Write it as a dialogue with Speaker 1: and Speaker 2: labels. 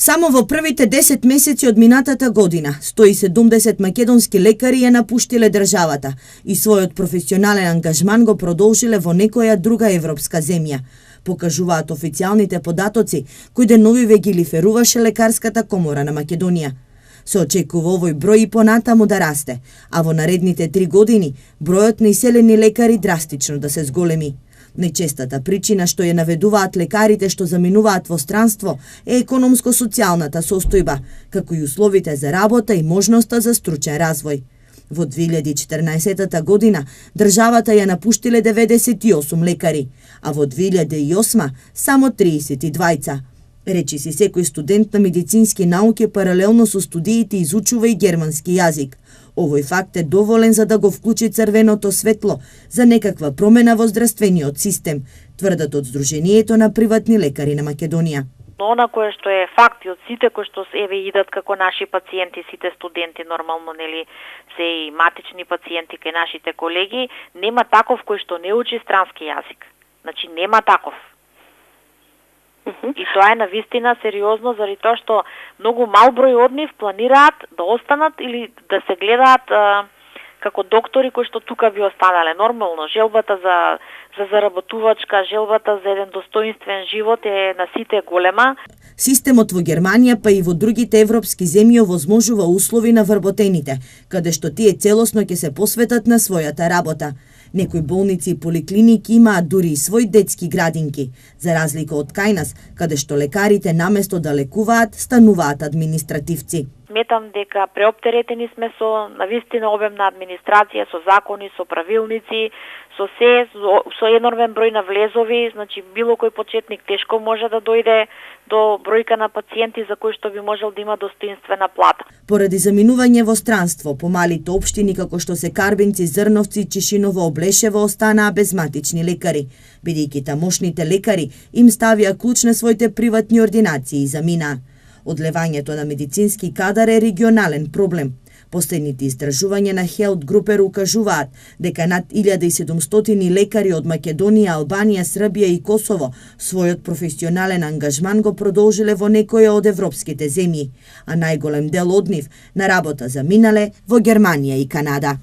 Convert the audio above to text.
Speaker 1: Само во првите 10 месеци од минатата година 170 македонски лекари ја напуштиле државата и својот професионален ангажман го продолжиле во некоја друга европска земја, покажуваат официјалните податоци кои деновиве ги лиферуваше Лекарската комора на Македонија. Се очекува овој број и понатаму да расте, а во наредните 3 години бројот на иселени лекари драстично да се зголеми. Најчестата причина што ја наведуваат лекарите што заминуваат во странство е економско-социјалната состојба, како и условите за работа и можноста за стручен развој. Во 2014 година државата ја напуштиле 98 лекари, а во 2008 само 32. Речи си секој студент на медицински науки паралелно со студиите изучува и германски јазик. Овој факт е доволен за да го вклучи црвеното светло за некаква промена во здравствениот систем, тврдат од Сдруженијето на приватни лекари на Македонија.
Speaker 2: Но она кое што е факт и од сите кои што еве идат како наши пациенти, сите студенти нормално нели се и матични пациенти кај нашите колеги, нема таков кој што не учи странски јазик. Значи нема таков. И тоа е навистина сериозно заради тоа што многу мал број од нив планираат да останат или да се гледаат како доктори кои што тука би останале. Нормално, желбата за заработувачка, желбата за еден достоинствен живот е на сите голема.
Speaker 1: Системот во Германија па и во другите европски земји овозможува услови на вработените, каде што тие целосно ќе се посветат на својата работа. Некои болници и поликлиники имаат дури и свој детски градинки, за разлика од кај нас, каде што лекарите наместо да лекуваат, стануваат административци.
Speaker 2: Сметам дека преоптеретени сме со навистина обемна администрација, со закони, со правилници, со енормен број на влезови, значи било кој почетник тешко може да дојде до бројка на пациенти за кои што би можел да има достоинствена плата.
Speaker 1: Поради заминување во странство, помалите општини како што се Карбинци, Зрновци, Чишиново, Облешево останаа без матични лекари, бидејќи тамошните лекари им ставија клуч на своите приватни ординации и заминаа. Одлевањето на медицински кадар е регионален проблем. Последните истражувања на Health Grouper укажуваат дека над 1700 лекари од Македонија, Албанија, Србија и Косово својот професионален ангажман го продолжиле во некоја од европските земји, а најголем дел од нив на работа заминале во Германија и Канада.